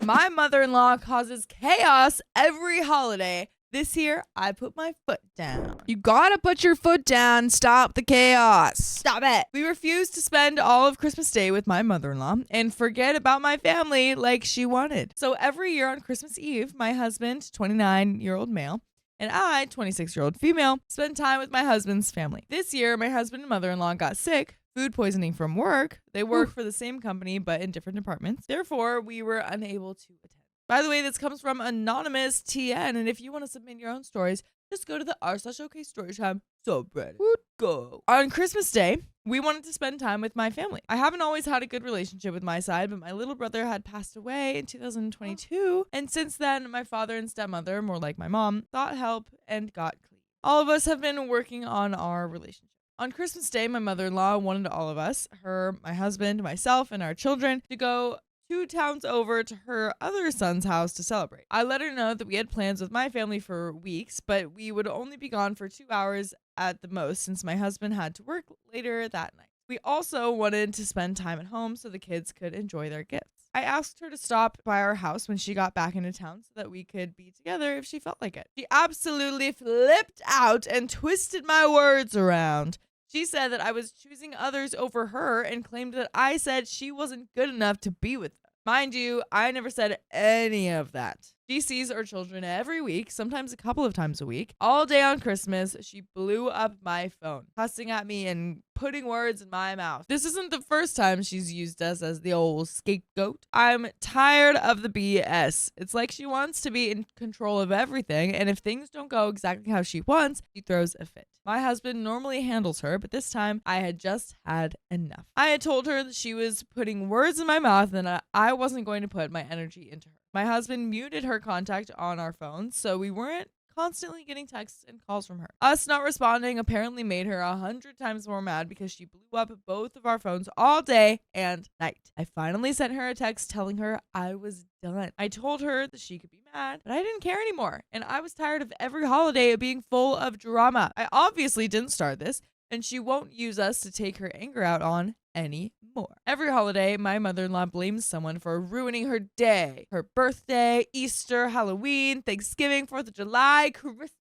My mother-in-law causes chaos every holiday. This year, I put my foot down. You gotta put your foot down. Stop the chaos. Stop it. We refused to spend all of Christmas Day with my mother-in-law and forget about my family like she wanted. So every year on Christmas Eve, my husband, 29-year-old male, and I, 26-year-old female, spend time with my husband's family. This year, my husband and mother-in-law got sick, food poisoning from work. They work for the same company, but in different departments. Therefore, we were unable to attend. By the way, this comes from Anonymous TN, and if you want to submit your own stories, just go to the r/OK Storytime subreddit. Go. On Christmas Day, we wanted to spend time with my family. I haven't always had a good relationship with my side, but my little brother had passed away in 2022, and since then, my father and stepmother, more like my mom, sought help and got clean. All of us have been working on our relationship. On Christmas Day, my mother-in-law wanted all of us, her, my husband, myself, and our children, to go 2 towns over to her other son's house to celebrate. I let her know that we had plans with my family for weeks, but we would only be gone for 2 hours at the most since my husband had to work later that night. We also wanted to spend time at home so the kids could enjoy their gifts. I asked her to stop by our house when she got back into town so that we could be together if she felt like it. She absolutely flipped out and twisted my words around. She said that I was choosing others over her and claimed that I said she wasn't good enough to be with them. Mind you, I never said any of that. She sees our children every week, sometimes a couple of times a week. All day on Christmas, she blew up my phone, cussing at me and putting words in my mouth. This isn't the first time she's used us as the old scapegoat. I'm tired of the BS. It's like she wants to be in control of everything, and if things don't go exactly how she wants, she throws a fit. My husband normally handles her, but this time I had just had enough. I had told her that she was putting words in my mouth and that I wasn't going to put my energy into her. My husband muted her contact on our phones, so we weren't constantly getting texts and calls from her. Us not responding apparently made her 100 times more mad because she blew up both of our phones all day and night. I finally sent her a text telling her I was done. I told her that she could be mad, but I didn't care anymore, and I was tired of every holiday being full of drama. I obviously didn't start this, and she won't use us to take her anger out on anymore. Every holiday, my mother-in-law blames someone for ruining her day. Her birthday, Easter, Halloween, Thanksgiving, 4th of July, Christmas,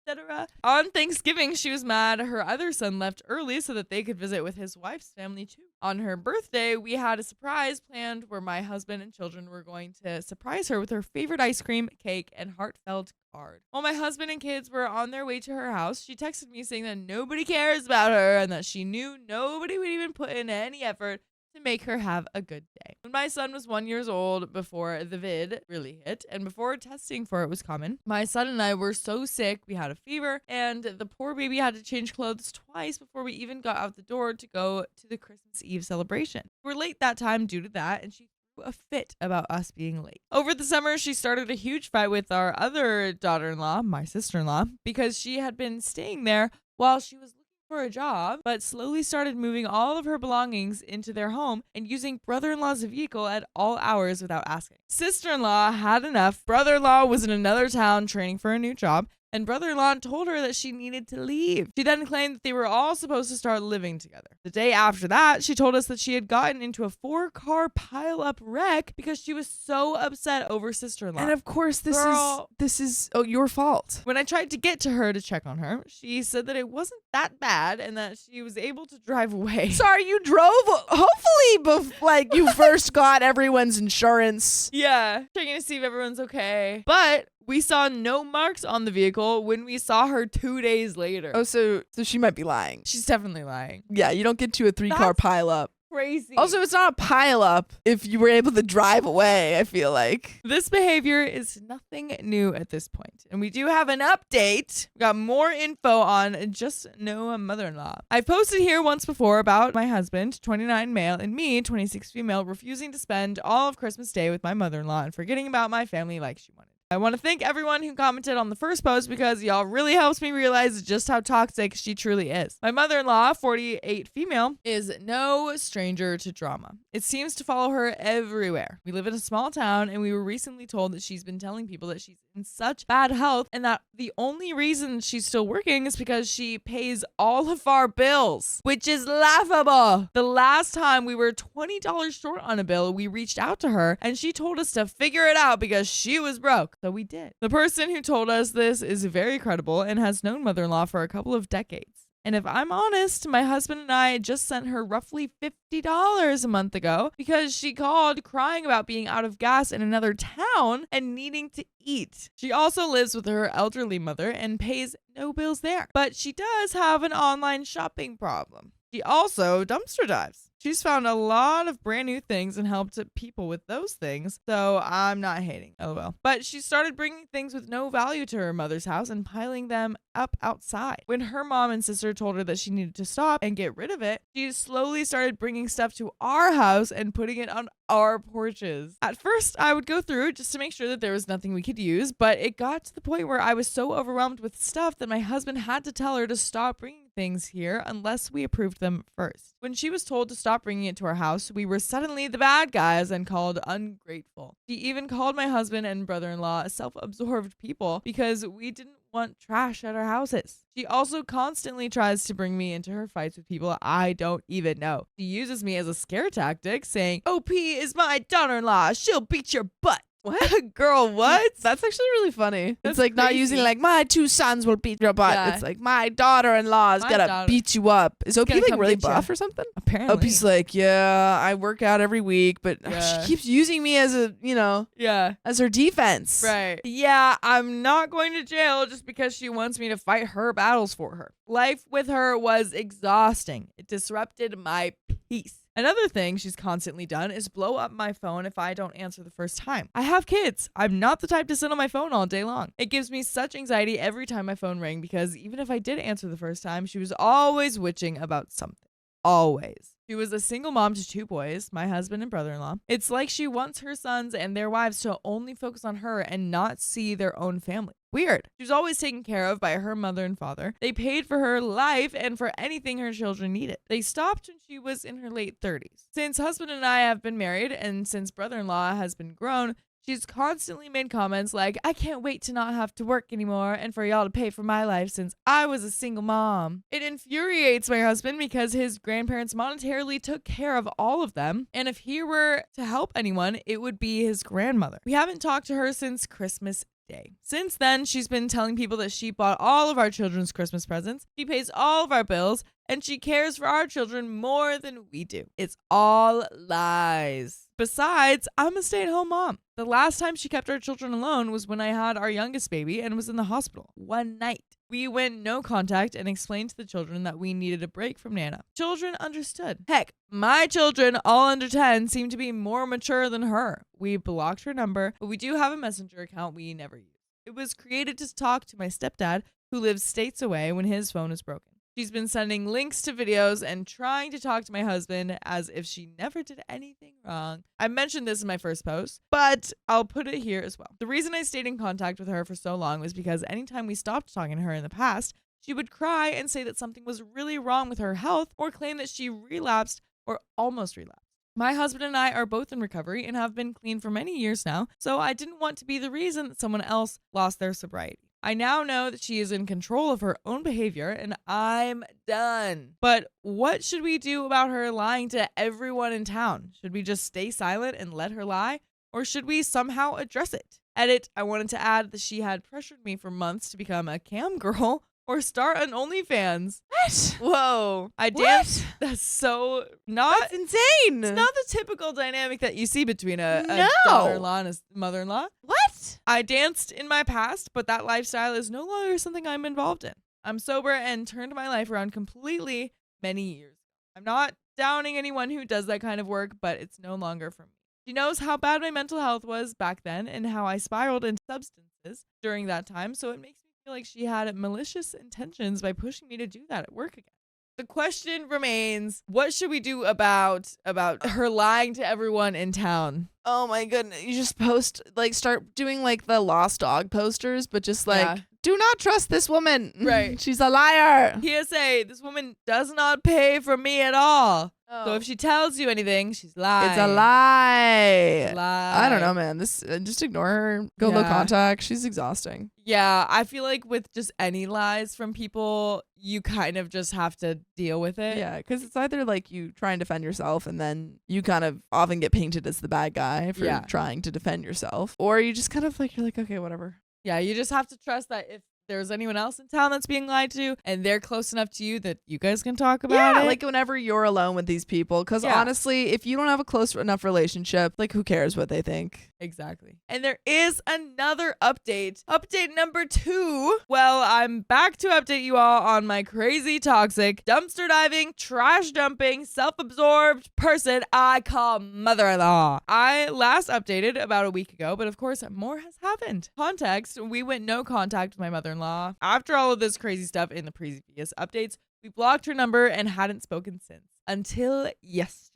etc. On Thanksgiving, she was mad her other son left early so that they could visit with his wife's family too. On her birthday, we had a surprise planned where my husband and children were going to surprise her with her favorite ice cream, cake, and heartfelt card. While my husband and kids were on their way to her house, she texted me saying that nobody cares about her and that she knew nobody would even put in any effort to make her have a good day. When my son was 1 year old, before the vid really hit and before testing for it was common, my son and I were so sick, we had a fever, and the poor baby had to change clothes twice before we even got out the door to go to the Christmas Eve celebration. We were late that time due to that, and she threw a fit about us being late. Over the summer, she started a huge fight with our other daughter-in-law, my sister-in-law, because she had been staying there while she was for a job, but slowly started moving all of her belongings into their home and using brother-in-law's vehicle at all hours without asking. Sister-in-law had enough. Brother-in-law was in another town training for a new job, and brother-in-law told her that she needed to leave. She then claimed that they were all supposed to start living together. The day after that, she told us that she had gotten into a 4-car pile-up wreck because she was so upset over sister-in-law. And of course, this is your fault. When I tried to get to her to check on her, she said that it wasn't that bad and that she was able to drive away. Sorry, you drove? Hopefully, you first got everyone's insurance. Yeah, checking to see if everyone's okay. But we saw no marks on the vehicle when we saw her 2 days later. Oh, so she might be lying. She's definitely lying. Yeah, you don't get to a 3-car pileup. Crazy. Also, it's not a pileup if you were able to drive away, I feel like. This behavior is nothing new at this point. And we do have an update. We got more info on Just No Mother-in-Law. I've posted here once before about my husband, 29 male, and me, 26 female, refusing to spend all of Christmas Day with my mother-in-law and forgetting about my family like she wanted. I want to thank everyone who commented on the first post because y'all really helps me realize just how toxic she truly is. My mother-in-law, 48 female, is no stranger to drama. It seems to follow her everywhere. We live in a small town and we were recently told that she's been telling people that she's in such bad health and that the only reason she's still working is because she pays all of our bills, which is laughable. The last time we were $20 short on a bill, we reached out to her and she told us to figure it out because she was broke. So we did. The person who told us this is very credible and has known mother-in-law for a couple of decades. And if I'm honest, my husband and I just sent her roughly $50 a month ago because she called crying about being out of gas in another town and needing to eat. She also lives with her elderly mother and pays no bills there. But she does have an online shopping problem. She also dumpster dives. She's found a lot of brand new things and helped people with those things, so I'm not hating. Oh well. But she started bringing things with no value to her mother's house and piling them up outside. When her mom and sister told her that she needed to stop and get rid of it, she slowly started bringing stuff to our house and putting it on our porches. At first, I would go through just to make sure that there was nothing we could use, but it got to the point where I was so overwhelmed with stuff that my husband had to tell her to stop bringing things here unless we approved them first. When she was told to stop bringing it to our house, we were suddenly the bad guys and called ungrateful. She even called my husband and brother-in-law self-absorbed people because we didn't want trash at our houses. She also constantly tries to bring me into her fights with people I don't even know. She uses me as a scare tactic, saying, OP is my daughter-in-law. She'll beat your butt. What? Girl, what? That's actually really funny. That's It's like not crazy. using like my 2 sons will beat your butt. Yeah. It's like my daughter-in-law is My gonna daughter- beat you up. Is OP gonna like come really beat ya. buff or something? Apparently. OP's like, yeah, I work out every week, but Yeah. she keeps using me as a, Yeah. as her defense. Right. Yeah, I'm not going to jail just because she wants me to fight her battles for her. Life with her was exhausting. It disrupted my peace. Another thing she's constantly done is blow up my phone if I don't answer the first time. I have kids. I'm not the type to sit on my phone all day long. It gives me such anxiety every time my phone rang because even if I did answer the first time, she was always witching about something. Always. She was a single mom to 2 boys, my husband and brother-in-law. It's like she wants her sons and their wives to only focus on her and not see their own family. Weird. She was always taken care of by her mother and father. They paid for her life and for anything her children needed. They stopped when she was in her late 30s. Since husband and I have been married and since brother-in-law has been grown, she's constantly made comments like, I can't wait to not have to work anymore and for y'all to pay for my life since I was a single mom. It infuriates my husband because his grandparents monetarily took care of all of them, and if he were to help anyone, it would be his grandmother. We haven't talked to her since Christmas Day. Since then, she's been telling people that she bought all of our children's Christmas presents, she pays all of our bills, and she cares for our children more than we do. It's all lies. Besides, I'm a stay-at-home mom. The last time she kept our children alone was when I had our youngest baby and was in the hospital. One night. We went no contact and explained to the children that we needed a break from Nana. Children understood. Heck, my children, all under 10, seem to be more mature than her. We blocked her number, but we do have a messenger account we never use. It was created to talk to my stepdad, who lives states away, when his phone is broken. She's been sending links to videos and trying to talk to my husband as if she never did anything wrong. I mentioned this in my first post, but I'll put it here as well. The reason I stayed in contact with her for so long was because anytime we stopped talking to her in the past, she would cry and say that something was really wrong with her health or claim that she relapsed or almost relapsed. My husband and I are both in recovery and have been clean for many years now, so I didn't want to be the reason that someone else lost their sobriety. I now know that she is in control of her own behavior and I'm done. But what should we do about her lying to everyone in town? Should we just stay silent and let her lie? Or should we somehow address it? Edit, I wanted to add that she had pressured me for months to become a cam girl or start an OnlyFans. What? Whoa. I What? danced. That's so not. That's insane. It's not the typical dynamic that you see between a No. daughter-in-law and a mother-in-law. What? I danced in my past, but that lifestyle is no longer something I'm involved in. I'm sober and turned my life around completely many years ago. I'm not downing anyone who does that kind of work, but it's no longer for me. She knows how bad my mental health was back then and how I spiraled into substances during that time, so it makes me feel like she had malicious intentions by pushing me to do that at work again. the question remains, what should we do about her lying to everyone in town? Oh my goodness. You just start doing like the lost dog posters, but just like, Yeah. do not trust this woman. Right. She's a liar. PSA, this woman does not pay for me at all. So if she tells you anything, she's lying. It's a lie. It's a lie. I don't know, man. This just ignore her. Go low contact. She's exhausting. Yeah, I feel like with just any lies from people, you kind of just have to deal with it. Yeah, because it's either like you try and defend yourself and then you kind of often get painted as the bad guy for trying to defend yourself, or you just kind of like, you're like, okay, whatever. Yeah, you just have to trust that if there's anyone else in town that's being lied to and they're close enough to you that you guys can talk about it. Like whenever you're alone with these people, because honestly, if you don't have a close enough relationship, like who cares what they think? Exactly. And there is another update. Update number 2. Well, I'm back to update you all on my crazy, toxic, dumpster diving, trash dumping, self-absorbed person I call mother-in-law. I last updated about a week ago, but of course, more has happened. Context, we went no contact with my mother-in-law. After all of this crazy stuff in the previous updates, we blocked her number and hadn't spoken since. Until yesterday.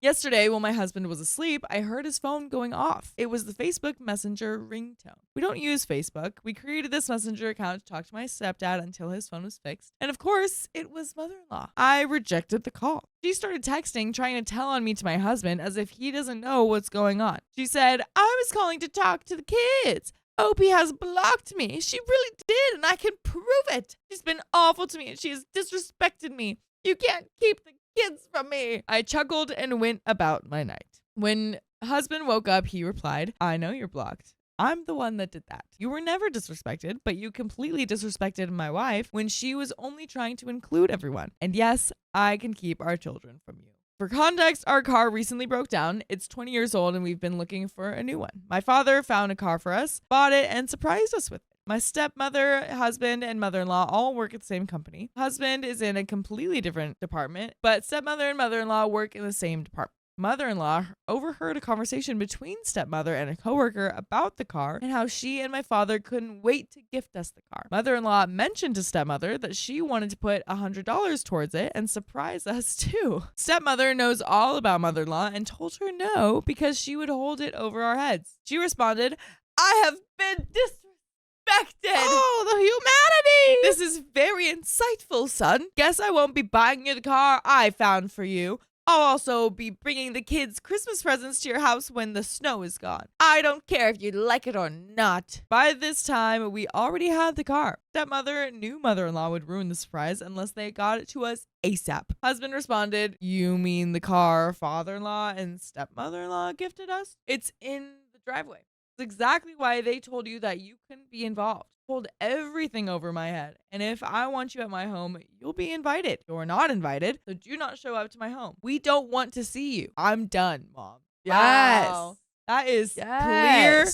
Yesterday, while my husband was asleep, I heard his phone going off. It was the Facebook Messenger ringtone. We don't use Facebook. We created this Messenger account to talk to my stepdad until his phone was fixed. And of course, it was mother-in-law. I rejected the call. She started texting, trying to tell on me to my husband as if he doesn't know what's going on. She said, I was calling to talk to the kids. Opie has blocked me. She really did, and I can prove it. She's been awful to me, and she has disrespected me. You can't keep the kids from me. I chuckled and went about my night. When husband woke up, he replied, I know you're blocked. I'm the one that did that. You were never disrespected, but you completely disrespected my wife when she was only trying to include everyone. And yes, I can keep our children from you. For context, our car recently broke down. It's 20 years old and we've been looking for a new one. My father found a car for us, bought it, and surprised us with it. My stepmother, husband, and mother-in-law all work at the same company. Husband is in a completely different department, but stepmother and mother-in-law work in the same department. Mother-in-law overheard a conversation between stepmother and a coworker about the car and how she and my father couldn't wait to gift us the car. Mother-in-law mentioned to stepmother that she wanted to put $100 towards it and surprise us too. Stepmother knows all about mother-in-law and told her no because she would hold it over our heads. She responded, I have been disrespected. Oh, the humanity. This is very insightful, son. Guess I won't be buying you the car I found for you. I'll also be bringing the kids' Christmas presents to your house when the snow is gone. I don't care if you like it or not. By this time, we already had the car. Stepmother knew mother-in-law would ruin the surprise unless they got it to us ASAP. Husband responded, you mean the car father-in-law and stepmother-in-law gifted us? It's in the driveway. It's exactly why they told you that you couldn't be involved. Hold everything over my head. And if I want you at my home, you'll be invited. You're not invited, so do not show up to my home. We don't want to see you. I'm done, Mom. Yes. Wow. That is clear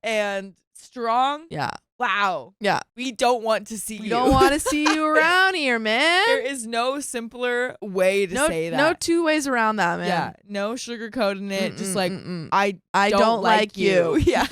and strong. Yeah. Wow. Yeah. We don't want to see you. We don't want to see you around here, man. There is no simpler way to say that. No two ways around that, man. Yeah. No sugarcoating it. Just like, I don't like you. Yeah.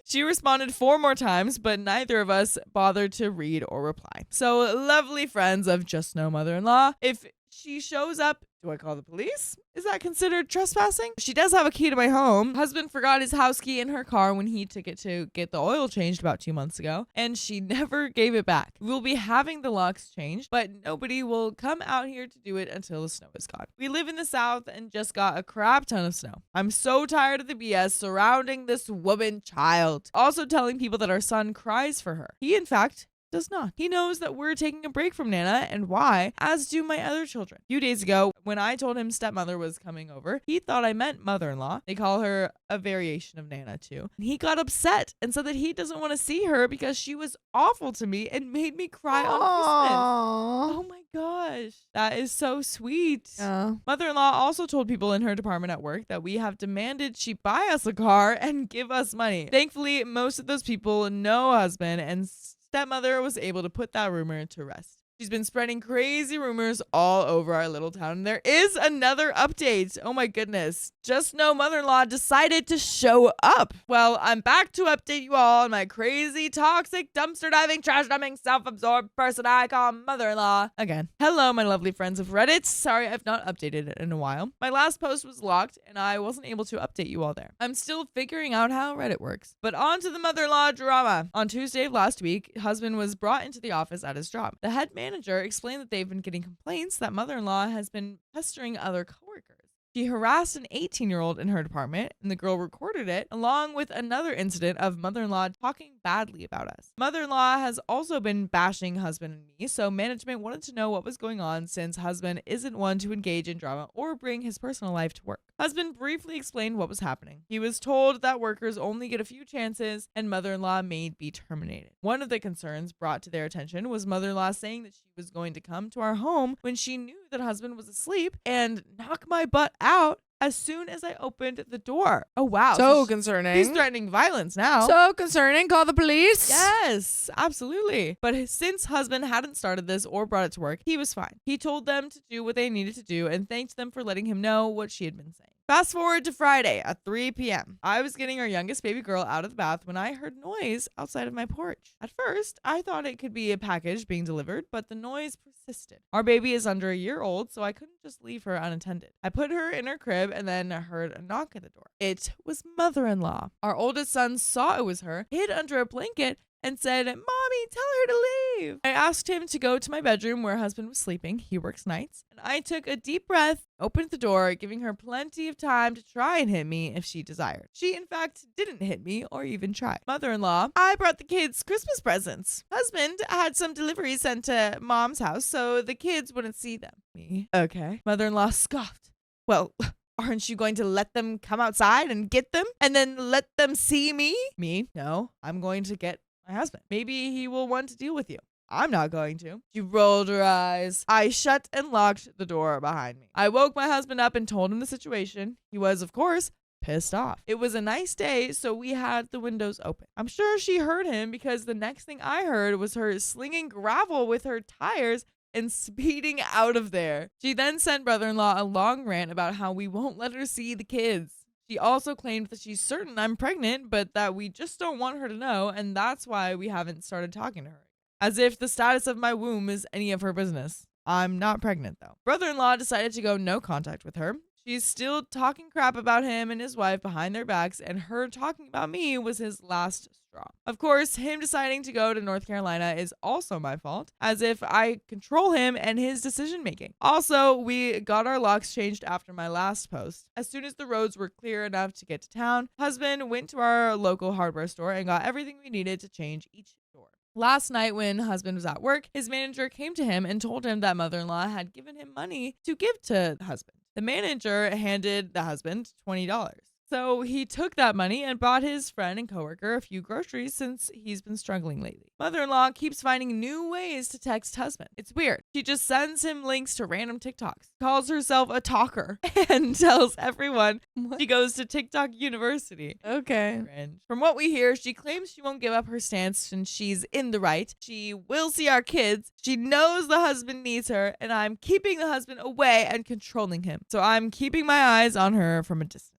She responded 4 more times, but neither of us bothered to read or reply. So, lovely friends of Just No Mother-in-Law, if she shows up, do I call the police? Is that considered trespassing? She does have a key to my home. Husband forgot his house key in her car when he took it to get the oil changed about 2 months ago, and she never gave it back. We'll be having the locks changed, but nobody will come out here to do it until the snow is gone. We live in the South and just got a crap ton of snow. I'm so tired of the BS surrounding this woman child. Also telling people that our son cries for her. He, in fact, does not. He knows that we're taking a break from Nana and why, as do my other children. A few days ago, when I told him stepmother was coming over, he thought I meant mother-in-law. They call her a variation of Nana too. And he got upset and said that he doesn't want to see her because she was awful to me and made me cry on Christmas. Oh my gosh. That is so sweet. Yeah. Mother-in-law also told people in her department at work that we have demanded she buy us a car and give us money. Thankfully, most of those people know husband, and stepmother was able to put that rumor to rest. She's been spreading crazy rumors all over our little town. And there is another update. Oh my goodness. Just know mother-in-law decided to show up. Well, I'm back to update you all on my crazy, toxic, dumpster diving, trash dumping, self-absorbed person I call mother-in-law again. Hello, my lovely friends of Reddit. Sorry I've not updated it in a while. My last post was locked and I wasn't able to update you all there. I'm still figuring out how Reddit works. But on to the mother-in-law drama. On Tuesday of last week, husband was brought into the office at his job. The head manager explained that they've been getting complaints that mother-in-law has been pestering other coworkers. She harassed an 18-year-old in her department, and the girl recorded it, along with another incident of mother-in-law talking badly about us. Mother-in-law has also been bashing husband and me, so management wanted to know what was going on since husband isn't one to engage in drama or bring his personal life to work. Husband briefly explained what was happening. He was told that workers only get a few chances and mother-in-law may be terminated. One of the concerns brought to their attention was mother-in-law saying that she was going to come to our home when she knew that husband was asleep and knock my butt out as soon as I opened the door. Oh, wow. So concerning. He's threatening violence now. So concerning. Call the police. Yes, absolutely. But since husband hadn't started this or brought it to work, he was fine. He told them to do what they needed to do and thanked them for letting him know what she had been saying. Fast forward to Friday at 3 p.m. I was getting our youngest baby girl out of the bath when I heard noise outside of my porch. At first, I thought it could be a package being delivered, but the noise persisted. Our baby is under a year old, so I couldn't just leave her unattended. I put her in her crib and then heard a knock at the door. It was mother-in-law. Our oldest son saw it was her, hid under a blanket, and said, "Mommy, tell her to leave." I asked him to go to my bedroom where husband was sleeping. He works nights. And I took a deep breath, opened the door, giving her plenty of time to try and hit me if she desired. She, in fact, didn't hit me or even try. Mother-in-law, I brought the kids Christmas presents. Husband had some deliveries sent to mom's house so the kids wouldn't see them. Me. Okay. Mother-in-law scoffed. Well, aren't you going to let them come outside and get them and then let them see me? Me? No, I'm going to get my husband. Maybe he will want to deal with you. I'm not going to. She rolled her eyes. I shut and locked the door behind me. I woke my husband up and told him the situation. He was, of course, pissed off. It was a nice day, so we had the windows open. I'm sure she heard him because the next thing I heard was her slinging gravel with her tires and speeding out of there. She then sent brother-in-law a long rant about how we won't let her see the kids. She also claimed that she's certain I'm pregnant, but that we just don't want her to know, and that's why we haven't started talking to her. As if the status of my womb is any of her business. I'm not pregnant, though. Brother-in-law decided to go no contact with her. She's still talking crap about him and his wife behind their backs, and her talking about me was his last straw. Of course, him deciding to go to North Carolina is also my fault, as if I control him and his decision making. Also, we got our locks changed after my last post. As soon as the roads were clear enough to get to town, husband went to our local hardware store and got everything we needed to change each door. Last night when husband was at work, his manager came to him and told him that mother-in-law had given him money to give to husband. The manager handed the husband $20. So he took that money and bought his friend and coworker a few groceries since he's been struggling lately. Mother-in-law keeps finding new ways to text husband. It's weird. She just sends him links to random TikToks, calls herself a talker, and tells everyone she goes to TikTok University. Okay. Cringe. From what we hear, she claims she won't give up her stance since she's in the right. She will see our kids. She knows the husband needs her, and I'm keeping the husband away and controlling him. So I'm keeping my eyes on her from a distance.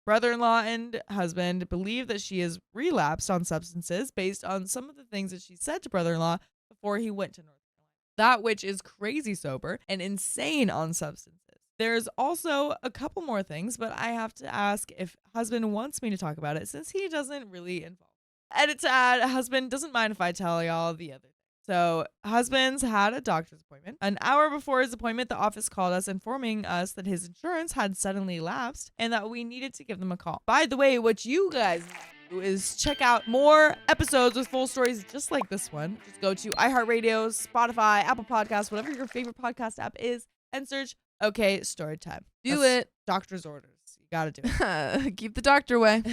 Brother-in-law and husband believe that she has relapsed on substances based on some of the things that she said to brother-in-law before he went to North Carolina. That which is crazy sober and insane on substances. There's also a couple more things, but I have to ask if husband wants me to talk about it since he doesn't really involve. Edit to add, husband doesn't mind if I tell y'all the other thing. So husband's had a doctor's appointment. An hour before his appointment, the office called us informing us that his insurance had suddenly lapsed and that we needed to give them a call. By the way, what you guys do is check out more episodes with full stories just like this one. Just go to iHeartRadio, Spotify, Apple Podcasts, whatever your favorite podcast app is, and search OK Storytime. Do it. Doctor's orders. You gotta do it. Keep the doctor away.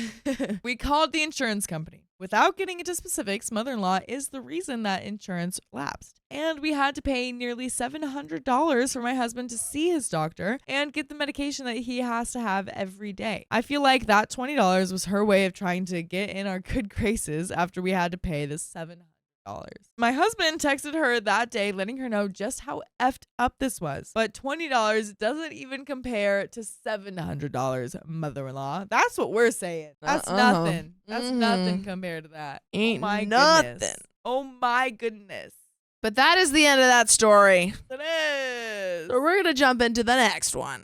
We called the insurance company. Without getting into specifics, mother-in-law is the reason that insurance lapsed. And we had to pay nearly $700 for my husband to see his doctor and get the medication that he has to have every day. I feel like that $20 was her way of trying to get in our good graces after we had to pay this $700. My husband texted her that day, letting her know just how effed up this was. But $20 doesn't even compare to $700, mother-in-law. That's what we're saying. That's nothing. That's nothing compared to that. Ain't oh my nothing. Goodness. Oh my goodness. But that is the end of that story. It is. So we're going to jump into the next one.